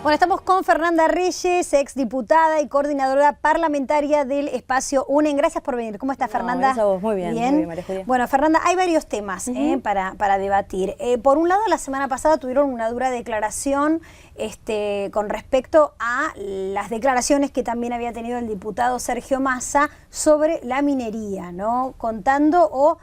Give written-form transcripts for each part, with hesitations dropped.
Bueno, estamos con Fernanda Reyes, exdiputada y coordinadora parlamentaria del Espacio UNEN. Gracias por venir. ¿Cómo estás, Fernanda? Gracias a vos. Muy bien, muy bien, María Julia. Bueno, Fernanda, hay varios temas para debatir. Por un lado, la semana pasada tuvieron una dura declaración con respecto a las declaraciones que también había tenido el diputado Sergio Massa sobre la minería, ¿no? Contando o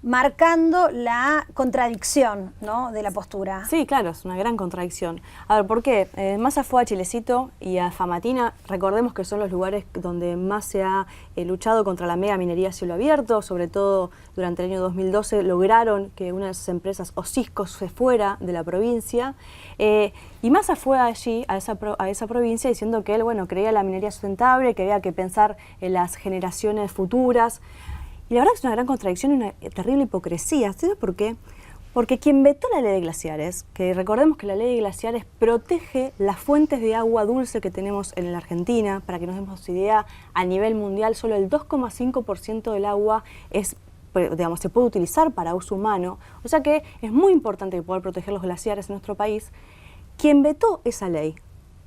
marcando la contradicción, ¿no?, de la postura. Sí, claro, es una gran contradicción. A ver, ¿por qué? Massa fue a Chilecito y a Famatina. Recordemos que son los lugares donde más se ha luchado contra la mega minería a cielo abierto. Sobre todo durante el año 2012 lograron que una de esas empresas, Osisko, se fuera de la provincia. Y Massa fue allí, a esa provincia, diciendo que él, bueno, creía en la minería sustentable, que había que pensar en las generaciones futuras. Y la verdad que es una gran contradicción y una terrible hipocresía. ¿Sabes por qué? Porque quien vetó la ley de glaciares, que recordemos que la ley de glaciares protege las fuentes de agua dulce que tenemos en la Argentina, para que nos demos idea, a nivel mundial solo el 2,5% del agua es, digamos, se puede utilizar para uso humano. O sea que es muy importante poder proteger los glaciares en nuestro país. Quien vetó esa ley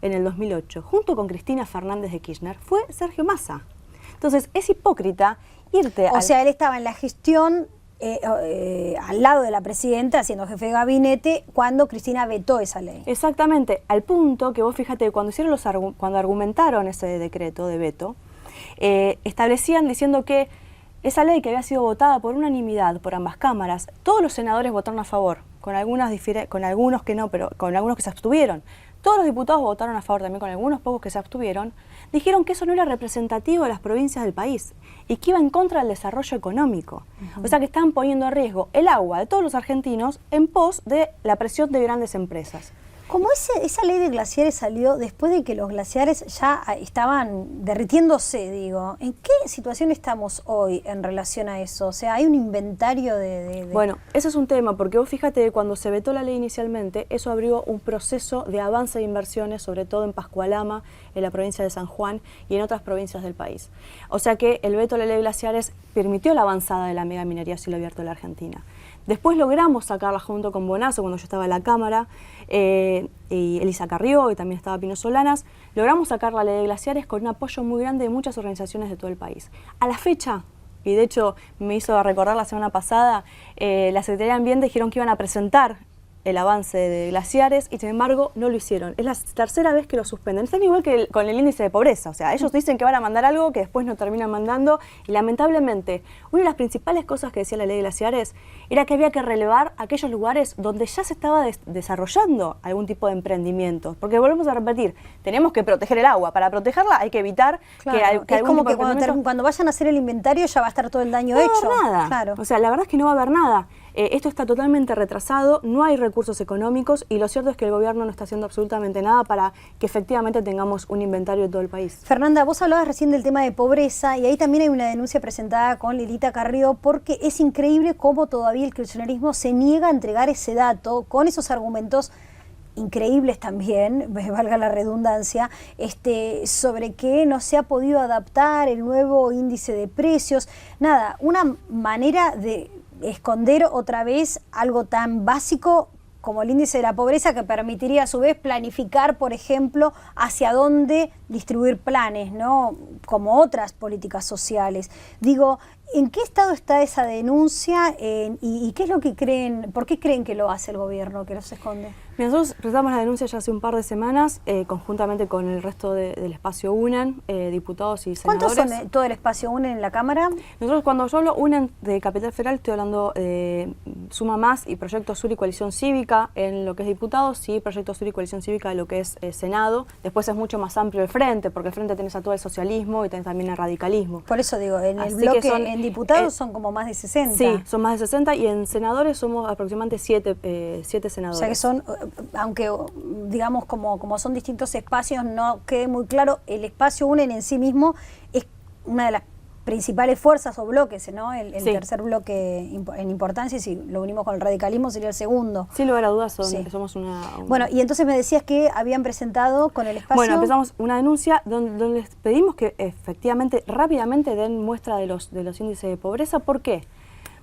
en el 2008, junto con Cristina Fernández de Kirchner, fue Sergio Massa. Entonces, es hipócrita irte O sea, él estaba en la gestión al lado de la presidenta, siendo jefe de gabinete, cuando Cristina vetó esa ley. Exactamente, al punto que vos fíjate, cuando argumentaron ese decreto de veto, establecían diciendo que esa ley que había sido votada por unanimidad por ambas cámaras, todos los senadores votaron a favor, con algunos que no, pero con algunos que se abstuvieron. Todos los diputados votaron a favor también, con algunos pocos que se abstuvieron. Dijeron que eso no era representativo de las provincias del país y que iba en contra del desarrollo económico. O sea que estaban poniendo en riesgo el agua de todos los argentinos en pos de la presión de grandes empresas. Como esa ley de glaciares salió después de que los glaciares ya estaban derritiéndose, digo, ¿en qué situación estamos hoy en relación a eso? O sea, ¿hay un inventario de...? Bueno, ese es un tema, porque vos fíjate que cuando se vetó la ley inicialmente, eso abrió un proceso de avance de inversiones, sobre todo en Pascualama, en la provincia de San Juan y en otras provincias del país. O sea que el veto a la ley de glaciares permitió la avanzada de la mega minería a cielo abierto de la Argentina. Después logramos sacarla junto con Bonazo, cuando yo estaba en la Cámara, y Elisa Carrió, y también estaba Pino Solanas, logramos sacar la ley de glaciares con un apoyo muy grande de muchas organizaciones de todo el país. A la fecha, y de hecho me hizo recordar la semana pasada, la Secretaría de Ambiente dijeron que iban a presentar el avance de glaciares y sin embargo no lo hicieron. Es la tercera vez que lo suspenden. Están igual que con el índice de pobreza. O sea, ellos dicen que van a mandar algo que después no terminan mandando y lamentablemente una de las principales cosas que decía la ley de glaciares era que había que relevar aquellos lugares donde ya se estaba desarrollando algún tipo de emprendimiento. Porque volvemos a repetir, tenemos que proteger el agua. Para protegerla hay que evitar que es como que cuando vayan a hacer el inventario ya va a estar todo el daño hecho. No va a haber nada. Claro. O sea, la verdad es que no va a haber nada. Esto está totalmente retrasado, no hay recursos económicos y lo cierto es que el gobierno no está haciendo absolutamente nada para que efectivamente tengamos un inventario de todo el país. Fernanda, vos hablabas recién del tema de pobreza y ahí también hay una denuncia presentada con Lilita Carrió porque es increíble cómo todavía el kirchnerismo se niega a entregar ese dato con esos argumentos increíbles también, valga la redundancia, sobre que no se ha podido adaptar el nuevo índice de precios. Nada, una manera de esconder otra vez algo tan básico como el índice de la pobreza, que permitiría a su vez planificar, por ejemplo, hacia dónde distribuir planes, ¿no?, como otras políticas sociales. Digo, ¿en qué estado está esa denuncia y qué es lo que creen, por qué creen que lo hace el gobierno, que los esconde? Mira, nosotros presentamos la denuncia ya hace un par de semanas, conjuntamente con el resto del espacio UNEN, diputados y senadores. ¿Cuántos son todo el espacio UNEN en la Cámara? Nosotros, cuando yo hablo UNEN de Capital Federal, estoy hablando de Suma Más y Proyecto Sur y Coalición Cívica en lo que es diputados, y Proyecto Sur y Coalición Cívica en lo que es Senado. Después es mucho más amplio el frente, porque el frente tenés a todo el socialismo y tenés también el radicalismo. Por eso digo, en el bloque, en diputados son como más de 60. Sí, son más de 60 y en senadores somos aproximadamente 7 senadores. O sea que son, aunque digamos como son distintos espacios, no quede muy claro, el espacio UNEN en sí mismo es una de las principales fuerzas o bloques, ¿no? El sí. Tercer bloque en importancia, y si lo unimos con el radicalismo sería el segundo. Sin lugar a dudas Sí. somos una... Bueno, y entonces me decías que habían presentado con el espacio... Bueno, empezamos una denuncia donde les pedimos que efectivamente, rápidamente den muestra de los índices de pobreza. ¿Por qué?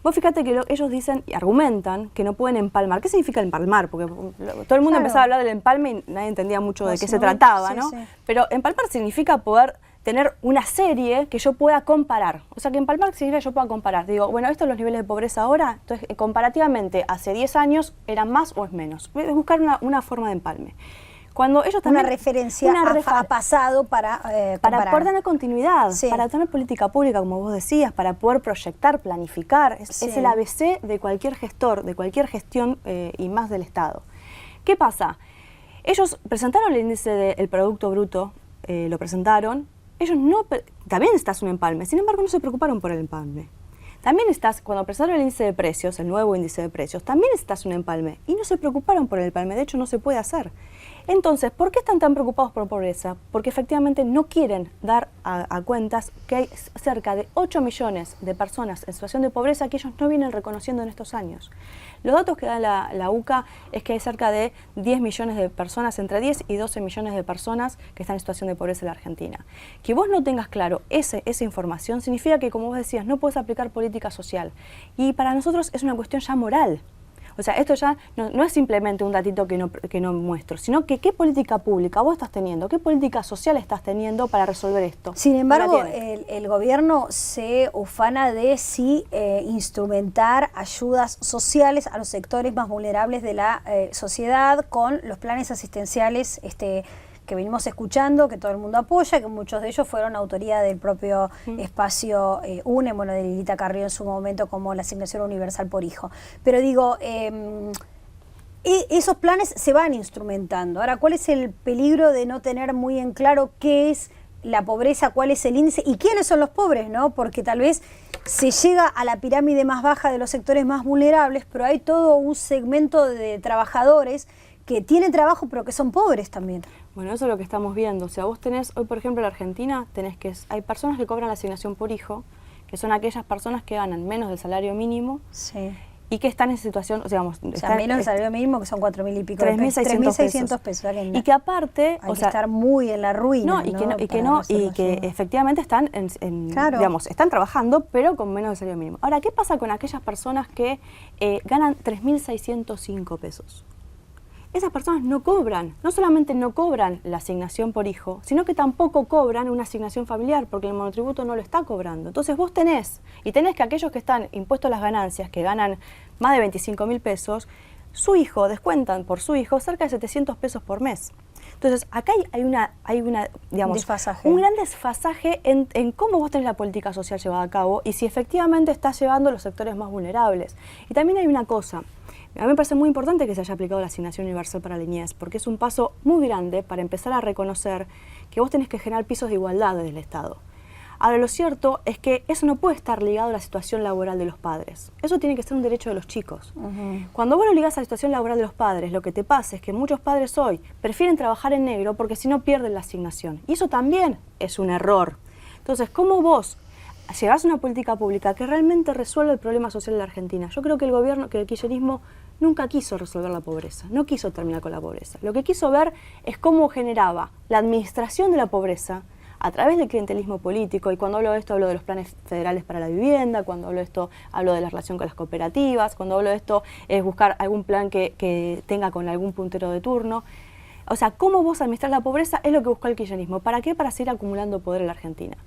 Vos fíjate que ellos dicen y argumentan que no pueden empalmar. ¿Qué significa empalmar? Porque todo el mundo empezaba a hablar del empalme y nadie entendía mucho de qué se trataba, ¿no? Sí. Pero empalmar significa poder tener una serie que yo pueda comparar. O sea, que empalmar significa que yo pueda comparar. Digo, bueno, estos son los niveles de pobreza ahora, entonces comparativamente hace 10 años eran más o es menos. Es buscar una forma de empalme. Cuando ellos también, una referencia a pasado para poder tener continuidad, para tener política pública, como vos decías, para poder proyectar, planificar. Es el ABC de cualquier gestor, de cualquier gestión y más del Estado. ¿Qué pasa? Ellos presentaron el índice del Producto Bruto, lo presentaron. Ellos también estás un empalme, sin embargo no se preocuparon por el empalme. También cuando presentaron el índice de precios, el nuevo índice de precios, también estás un empalme y no se preocuparon por el empalme, de hecho no se puede hacer. Entonces, ¿por qué están tan preocupados por pobreza? Porque efectivamente no quieren dar a cuentas que hay cerca de 8 millones de personas en situación de pobreza que ellos no vienen reconociendo en estos años. Los datos que da la UCA es que hay cerca de 10 millones de personas, entre 10 y 12 millones de personas que están en situación de pobreza en la Argentina. Que vos no tengas claro esa información significa que, como vos decías, no puedes aplicar política social. Y para nosotros es una cuestión ya moral. O sea, esto ya no es simplemente un datito que no muestro, sino que qué política pública vos estás teniendo, qué política social estás teniendo para resolver esto. Sin embargo, el gobierno se ufana de instrumentar ayudas sociales a los sectores más vulnerables de la sociedad con los planes asistenciales que venimos escuchando, que todo el mundo apoya, que muchos de ellos fueron autoría del propio espacio UNE, bueno, de Lilita Carrió en su momento, como la asignación universal por hijo. Pero digo, esos planes se van instrumentando. Ahora, ¿cuál es el peligro de no tener muy en claro qué es la pobreza, cuál es el índice y quiénes son los pobres, ¿no? Porque tal vez se llega a la pirámide más baja de los sectores más vulnerables, pero hay todo un segmento de trabajadores que tienen trabajo pero que son pobres también. Bueno, eso es lo que estamos viendo. O sea, vos tenés, hoy por ejemplo en la Argentina, hay personas que cobran la asignación por hijo, que son aquellas personas que ganan menos del salario mínimo y que están en situación, menos del salario mínimo, que son 4.000 y pico 3.600 pesos. Y que aparte, hay que estar muy en la ruina. Y que efectivamente están están trabajando, pero con menos del salario mínimo. Ahora, ¿qué pasa con aquellas personas que ganan 3.605 pesos? Esas personas no solamente no cobran la asignación por hijo, sino que tampoco cobran una asignación familiar, porque el monotributo no lo está cobrando. Entonces vos tenés que aquellos que están impuestos a las ganancias, que ganan más de 25.000 pesos, descuentan por su hijo cerca de 700 pesos por mes. Entonces, acá hay un gran desfasaje en cómo vos tenés la política social llevada a cabo y si efectivamente estás llevando a los sectores más vulnerables. Y también hay una cosa. A mí me parece muy importante que se haya aplicado la asignación universal para la niñez, porque es un paso muy grande para empezar a reconocer que vos tenés que generar pisos de igualdad desde el Estado. Ahora, lo cierto es que eso no puede estar ligado a la situación laboral de los padres. Eso tiene que ser un derecho de los chicos. Cuando vos lo ligás a la situación laboral de los padres, lo que te pasa es que muchos padres hoy prefieren trabajar en negro porque si no pierden la asignación. Y eso también es un error. Entonces, ¿cómo vos llevas una política pública que realmente resuelva el problema social de la Argentina? Yo creo que el kirchnerismo nunca quiso resolver la pobreza, no quiso terminar con la pobreza. Lo que quiso ver es cómo generaba la administración de la pobreza a través del clientelismo político, y cuando hablo de esto hablo de los planes federales para la vivienda, cuando hablo de esto hablo de la relación con las cooperativas, cuando hablo de esto es buscar algún plan que tenga con algún puntero de turno. O sea, cómo vos administrar la pobreza es lo que buscó el kirchnerismo. ¿Para qué? Para seguir acumulando poder en la Argentina.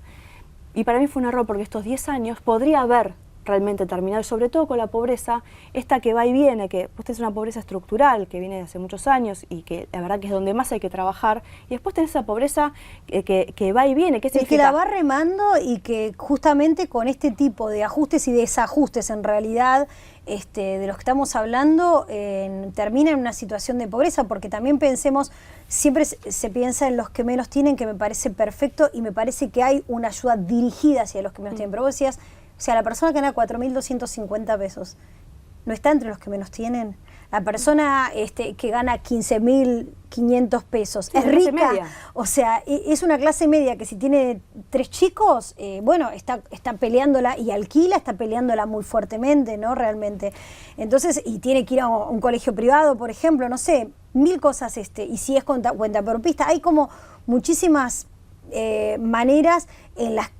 Y para mí fue un error porque estos 10 años podría haber realmente terminado, y sobre todo con la pobreza, esta que va y viene, que pues es una pobreza estructural que viene de hace muchos años y que la verdad que es donde más hay que trabajar, y después tenés esa pobreza que va y viene. ¿Qué significa? Que la va remando y que justamente con este tipo de ajustes y desajustes en realidad de los que estamos hablando termina en una situación de pobreza, porque también pensemos, siempre se piensa en los que menos tienen, que me parece perfecto y me parece que hay una ayuda dirigida hacia los que menos tienen, pero vos decías, o sea, la persona que gana 4.250 pesos, ¿no está entre los que menos tienen? La persona que gana 15.500 pesos, sí, es rica, o sea, es una clase media que si tiene 3 chicos, está peleándola y alquila, está peleándola muy fuertemente, ¿no? Realmente. Entonces, y tiene que ir a un colegio privado, por ejemplo, no sé, 1000 cosas, y si es cuentapropista, hay como muchísimas maneras en las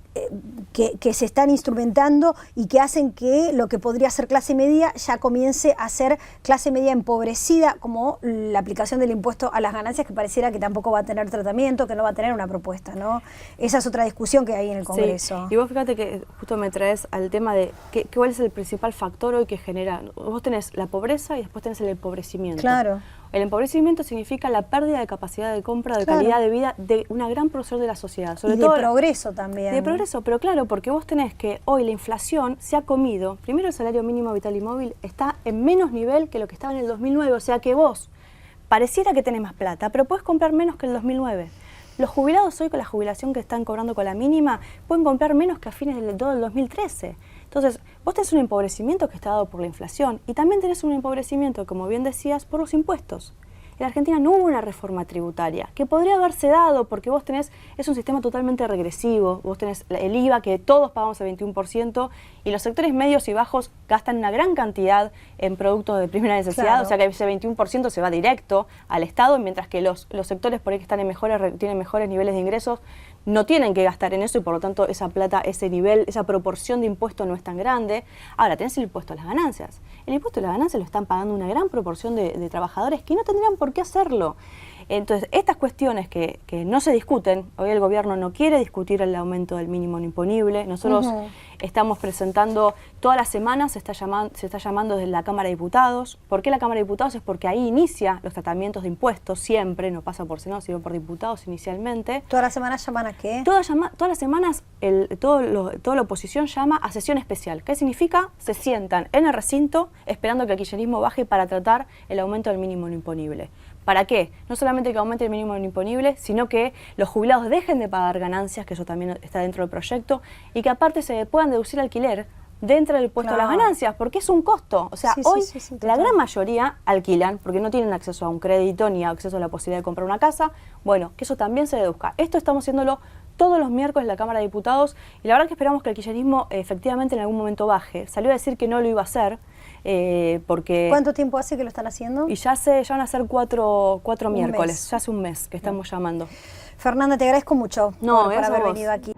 que se están instrumentando y que hacen que lo que podría ser clase media ya comience a ser clase media empobrecida, como la aplicación del impuesto a las ganancias, que pareciera que tampoco va a tener tratamiento, que no va a tener una propuesta, ¿no? Esa es otra discusión que hay en el Congreso. Sí. Y vos fíjate que justo me traes al tema de cuál es el principal factor hoy que genera. Vos tenés la pobreza y después tenés el empobrecimiento. Claro. El empobrecimiento significa la pérdida de capacidad de compra, de calidad de vida de una gran porción de la sociedad. Sobre todo de progreso también. De progreso, pero claro, porque vos tenés que hoy la inflación se ha comido, primero el salario mínimo vital y móvil está en menos nivel que lo que estaba en el 2009, o sea que vos pareciera que tenés más plata, pero podés comprar menos que el 2009. Los jubilados hoy con la jubilación que están cobrando con la mínima pueden comprar menos que a fines del 2013. Entonces, vos tenés un empobrecimiento que está dado por la inflación y también tenés un empobrecimiento, como bien decías, por los impuestos. En Argentina no hubo una reforma tributaria, que podría haberse dado porque vos tenés, es un sistema totalmente regresivo, vos tenés el IVA que todos pagamos el 21% y los sectores medios y bajos gastan una gran cantidad en productos de primera necesidad, claro. O sea que ese 21% se va directo al Estado, mientras que los sectores por ahí que están en tienen mejores niveles de ingresos no tienen que gastar en eso y por lo tanto esa plata, ese nivel, esa proporción de impuesto no es tan grande. Ahora tenés el impuesto a las ganancias. El impuesto a las ganancias lo están pagando una gran proporción de trabajadores que no tendrían por qué hacerlo. Entonces, estas cuestiones que no se discuten, hoy el gobierno no quiere discutir el aumento del mínimo imponible. Nosotros estamos presentando, todas las semanas se está llamando desde la Cámara de Diputados. ¿Por qué la Cámara de Diputados? Es porque ahí inicia los tratamientos de impuestos, siempre, no pasa por Senado, sino por diputados inicialmente. ¿Todas las semanas llaman a qué? Todas las semanas toda la oposición llama a sesión especial. ¿Qué significa? Se sientan en el recinto esperando que el kirchnerismo baje para tratar el aumento del mínimo imponible. ¿Para qué? No solamente que aumente el mínimo imponible, sino que los jubilados dejen de pagar ganancias, que eso también está dentro del proyecto, y que aparte se puedan deducir alquiler dentro del impuesto a las ganancias, porque es un costo. O sea, hoy la gran mayoría alquilan porque no tienen acceso a un crédito ni acceso a la posibilidad de comprar una casa. Bueno, que eso también se deduzca. Esto estamos haciéndolo todos los miércoles en la Cámara de Diputados y la verdad que esperamos que el kirchnerismo efectivamente en algún momento baje. Salió a decir que no lo iba a hacer. Porque ¿cuánto tiempo hace que lo están haciendo? Y ya van a ser cuatro miércoles, ya hace un mes que estamos llamando. Fernanda, te agradezco mucho por haber venido aquí.